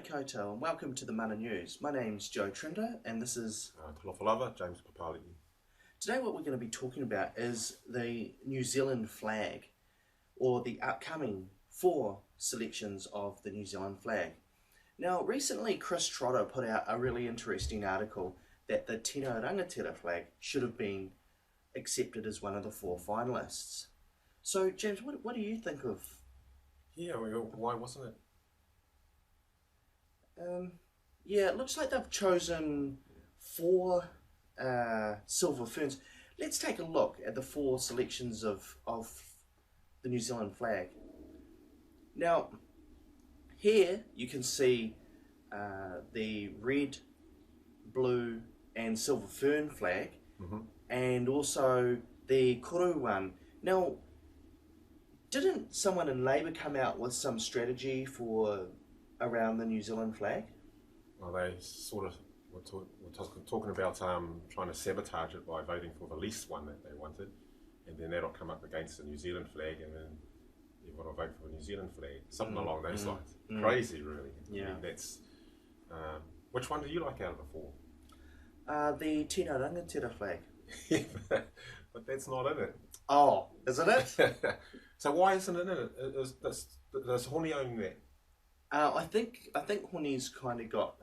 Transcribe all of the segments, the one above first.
koutou and welcome to the Mana News. My name's Joe Trinder and this is... Talofalava, James Papali. Today what we're going to be talking about is the New Zealand flag, or the upcoming 4 selections of the New Zealand flag. Now recently Chris Trotter put out a really interesting article that the Tino Rangatira flag should have been accepted as one of the 4 finalists. So James, what do you think of... Yeah, well, why wasn't it? Yeah, it looks like they've chosen 4 silver ferns. Let's take a look at the 4 selections of the New Zealand flag. Now, here you can see the red, blue and silver fern flag, and also the koru one. Now, didn't someone in Labour come out with some strategy for around the New Zealand flag? Well, they sort of were talking about trying to sabotage it by voting for the least one that they wanted, and then that'll come up against the New Zealand flag, and then you've got to vote for the New Zealand flag. Something along those lines. Crazy, really. Yeah. I mean, that's which one do you like out of the 4? The Tino Rangatira flag. But that's not in it. Oh, isn't it? So why isn't it in it? Does Honi own that? I think Honi's kind of got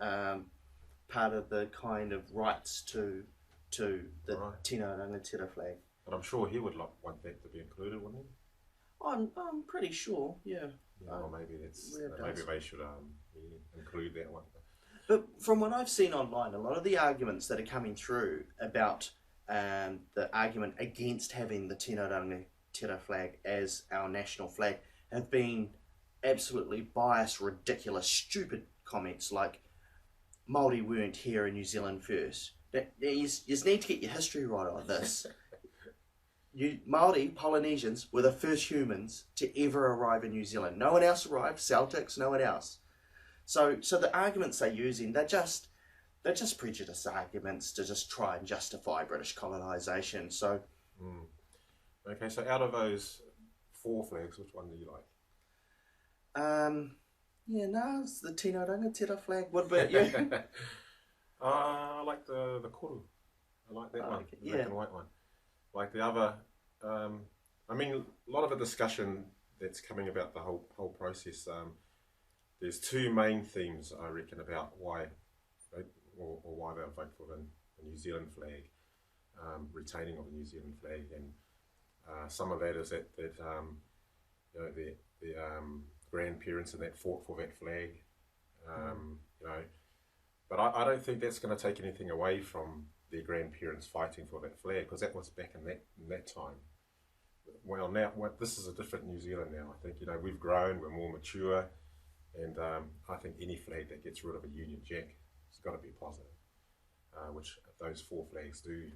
part of the kind of rights to the Tino Rangatira flag. But I'm sure he would want that to be included, wouldn't he? I'm pretty sure, yeah. Yeah, well, maybe maybe they should include that one. But from what I've seen online, a lot of the arguments that are coming through about the argument against having the Tino Rangatira flag as our national flag have been absolutely biased, ridiculous, stupid comments like Māori weren't here in New Zealand first. You need to get your history right on this. Māori, Polynesians, were the first humans to ever arrive in New Zealand. No one else arrived, Celtics, no one else. So the arguments they're using, they're just prejudice arguments to just try and justify British colonisation. So, Okay, so out of those 4 flags, which one do you like? It's the Tino Rangatira flag. What about you? I like the koru. I like that one, the black and white one. Like the other, I mean, a lot of the discussion that's coming about the whole process. There's 2 main themes, I reckon, about why why they'll vote for the New Zealand flag, retaining of the New Zealand flag, and some of that is that the grandparents and that fought for that flag, but I don't think that's going to take anything away from their grandparents fighting for that flag, because that was back in that time. Well, now this is a different New Zealand now. I think we've grown, we're more mature, and I think any flag that gets rid of a Union Jack has got to be positive, which those 4 flags do.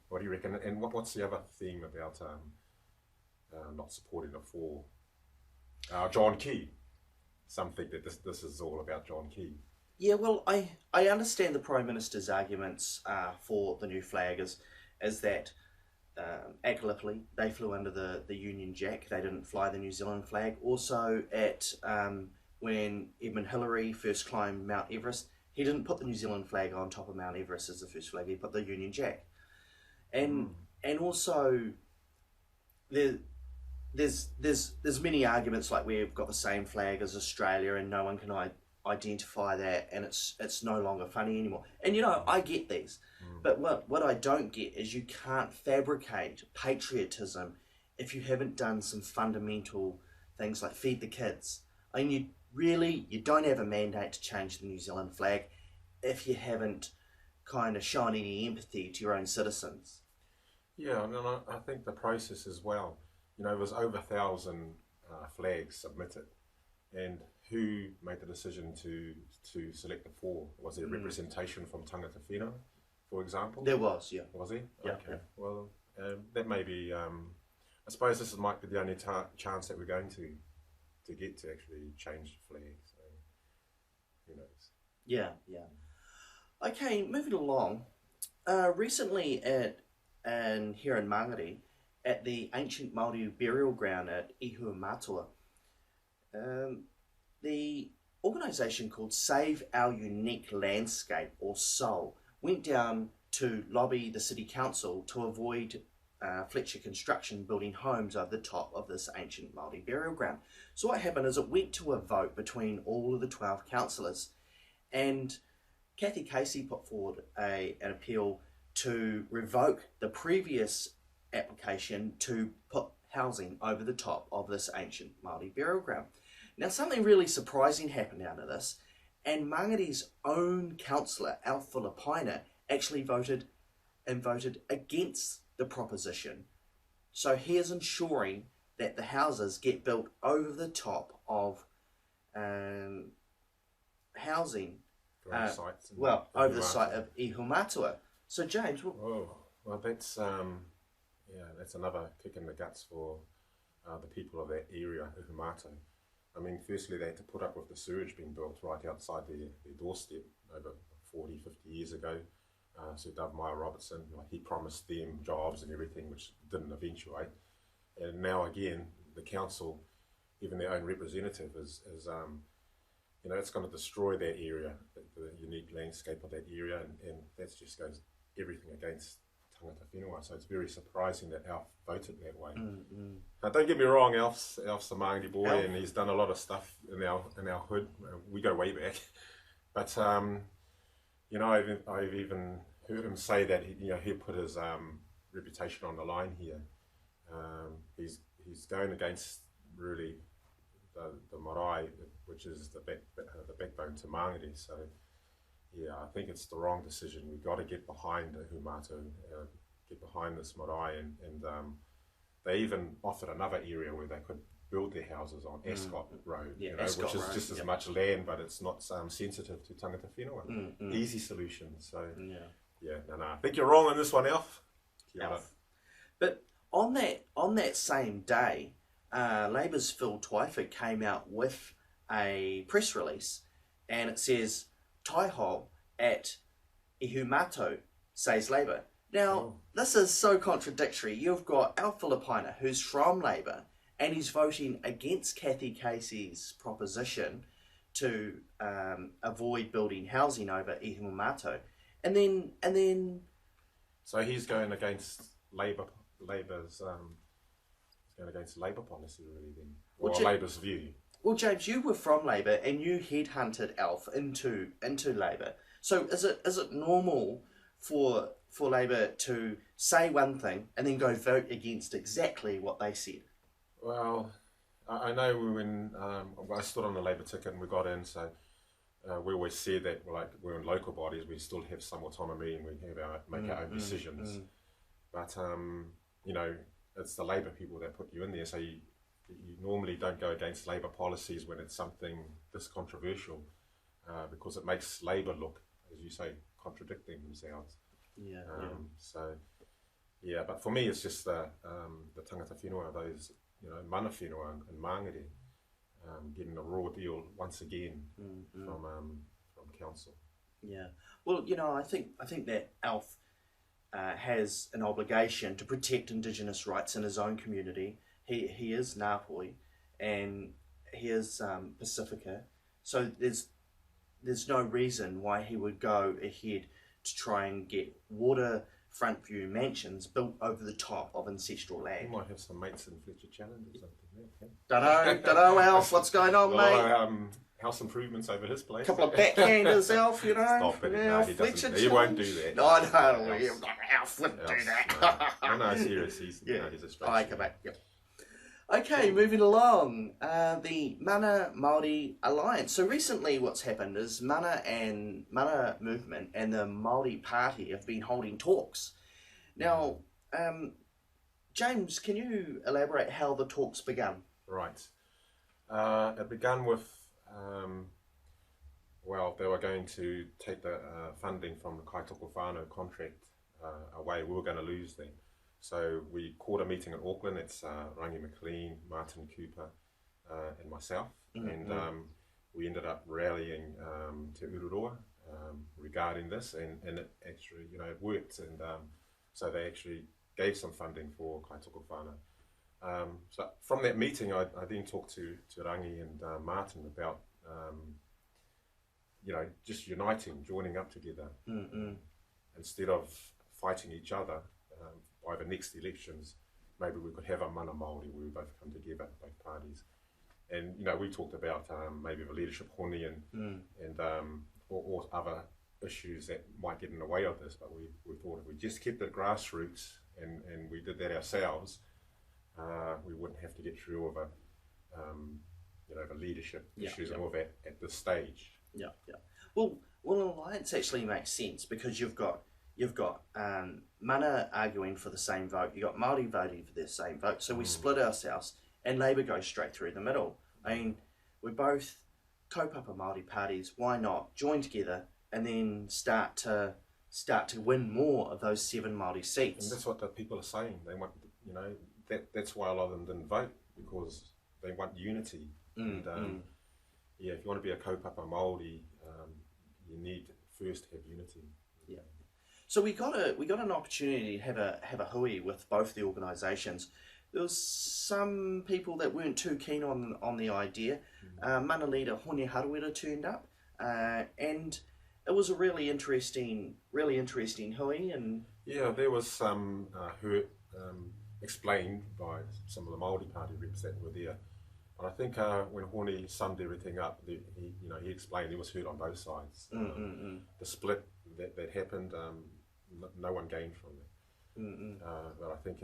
What do you reckon? And what's the other theme about not supporting the 4? John Key. Some think that this is all about John Key. Yeah, well, I understand the Prime Minister's arguments for the new flag is that at Gallipoli they flew under the Union Jack. They didn't fly the New Zealand flag. Also at when Edmund Hillary first climbed Mount Everest, he didn't put the New Zealand flag on top of Mount Everest as the first flag. He put the Union Jack. And also there's many arguments like we've got the same flag as Australia and no one can identify that, and it's no longer funny anymore. And I get these, but what I don't get is you can't fabricate patriotism if you haven't done some fundamental things like feed the kids. I mean, you don't have a mandate to change the New Zealand flag if you haven't kind of shown any empathy to your own citizens. Yeah, and I think the process as well. There was over 1,000 flags submitted, and who made the decision to select the 4? Was there representation from tangata whenua, for example? There was, yeah. Was there? Yeah. Okay. Yeah. Well, that may be. I suppose this might be the only chance that we're going to get to actually change the flag. So, who knows? Yeah. Okay, moving along. Recently here in Mangere, at the ancient Māori burial ground at Ihumatao, the organisation called Save Our Unique Landscape, or SOUL, went down to lobby the City Council to avoid Fletcher Construction building homes over the top of this ancient Māori burial ground. So what happened is it went to a vote between all of the 12 councillors, and Kathy Casey put forward an appeal to revoke the previous application to put housing over the top of this ancient Māori burial ground. Now, something really surprising happened out of this, and Mangari's own councillor, Alf Filipaina, actually voted against the proposition. So he is ensuring that the houses get built over the top of housing, over the site of Ihumatao. So James, well, that's that's another kick in the guts for the people of that area, Ihumatao. I mean, firstly, they had to put up with the sewage being built right outside their doorstep over 40, 50 years ago. Sir Dove Robertson, he promised them jobs and everything, which didn't eventuate. And now again, the council, even their own representative, is it's going to destroy that area, the unique landscape of that area, and that just goes everything against tangata whenua. So it's very surprising that Alf voted that way. Now, don't get me wrong, Alf's a Māori boy, and he's done a lot of stuff in our hood. We go way back, but I've even heard him say that he put his reputation on the line here. He's going against really the marae, which is the backbone to Māori. So yeah, I think it's the wrong decision. We've got to get behind the Ihumatao, get behind this marae, and they even offered another area where they could build their houses on Ascot Road, Ascot which is Road, just as much land, but it's not sensitive to tangata whenua. Easy solution. So I think you're wrong on this one, Alf. But on that same day, Labour's Phil Twyford came out with a press release, and it says Taiho at Ihumatao says Labour. Now, this is so contradictory. You've got Alf Filipaina, who's from Labour, and he's voting against Kathy Casey's proposition to avoid building housing over Ihumatao. And then so he's going against Labour's going against Labour policy, really, then, or Labour's view. Well, James, you were from Labour and you headhunted Alf into Labour. So is it normal for Labour to say one thing and then go vote against exactly what they said? Well, I know when I stood on the Labour ticket and we got in, so we always said that we're in local bodies, we still have some autonomy and we make our own decisions. But it's the Labour people that put you in there, so you normally don't go against Labour policies when it's something this controversial, because it makes Labour look, as you say, contradicting themselves. But for me, it's just the tangata whenua, those mana whenua and Māngere, getting a raw deal once again from council. Yeah. Well, I think that Alf has an obligation to protect Indigenous rights in his own community. He is Ngāpoi and he is Pacifica, so there's no reason why he would go ahead to try and get waterfront view mansions built over the top of ancestral land. He might have some mates in Fletcher Challenge or something. Dunno, Alf, what's going on, mate? House improvements over his place. Couple of backhanders, Alf, Stop it, no, he won't do that. No, Alf wouldn't do that. No, seriously, he's a straight. Okay, moving along, the Mana-Maori Alliance. So recently what's happened is Mana Movement and the Māori Party have been holding talks. Now, James, can you elaborate how the talks began? Right. It began with, they were going to take the funding from the Kaitoko whānau contract away. We were going to lose them. So we called a meeting in Auckland. It's Rangi McLean, Martin Cooper, and myself. And we ended up rallying Te Ururoa regarding this, and it actually, it worked. And so they actually gave some funding for Kaitoko whānau. So from that meeting, I then talked to Rangi and Martin about just uniting, joining up together, Mm-mm. instead of fighting each other. By the next elections, maybe we could have a Mana-Maori where we both come together, both parties. And we talked about maybe the leadership hone and or other issues that might get in the way of this. But we thought if we just kept it grassroots and we did that ourselves, we wouldn't have to get through all the leadership issues and all that at this stage. Yeah, yeah. Well, an alliance actually makes sense because you've got Mana arguing for the same vote. You've got Māori voting for the same vote. So we split ourselves, and Labour goes straight through the middle. I mean, we're both kaupapa Māori parties. Why not join together and then start to win more of those 7 Māori seats? And that's what the people are saying. They want, that's why a lot of them didn't vote, because they want unity. And if you want to be a kaupapa Māori, you need first to have unity. Yeah. So we got an opportunity to have a hui with both the organisations. There was some people that weren't too keen on the idea. Mana leader Hone Harawira turned up, and it was a really interesting hui. And there was some hurt explained by some of the Māori party reps that were there. And I think when Hone summed everything up, he explained there was hurt on both sides. The split that happened, no one gained from it. But I think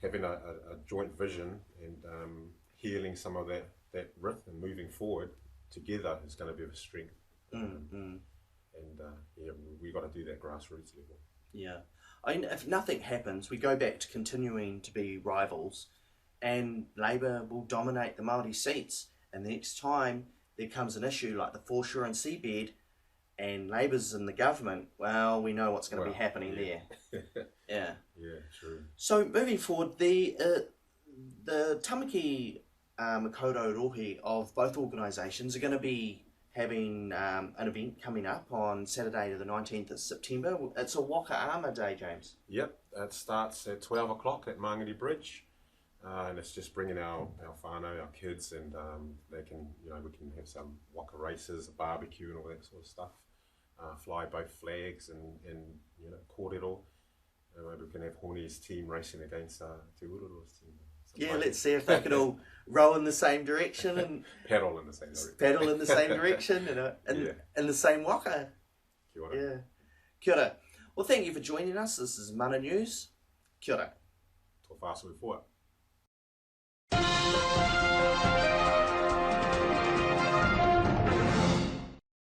having a joint vision and healing some of that rift and moving forward together is going to be of strength. And we got to do that grassroots level. Yeah, I mean, if nothing happens, we go back to continuing to be rivals, and Labour will dominate the Māori seats. And the next time there comes an issue like the foreshore and seabed, and Labour's in the government, well, we know what's going to be happening there. Yeah. Yeah, true. So moving forward, the Tamaki Makaurau Rohe of both organisations are going to be having an event coming up on Saturday the 19th of September. It's a Waka Ama Day, James. Yep, it starts at 12 o'clock at Mangere Bridge. And it's just bringing our whānau, our kids, and they can, we can have some waka races, a barbecue and all that sort of stuff. Fly both flags and kōrero. Maybe we can have Hone's team racing against Te Ururo's team. Yeah, let's see if they can all row in the same direction and paddle in the same direction. Paddle in the same direction in the same waka. Kia ora. Yeah. Kia ora. Well, thank you for joining us. This is Mana News. Kia ora. Tō whāsui fua.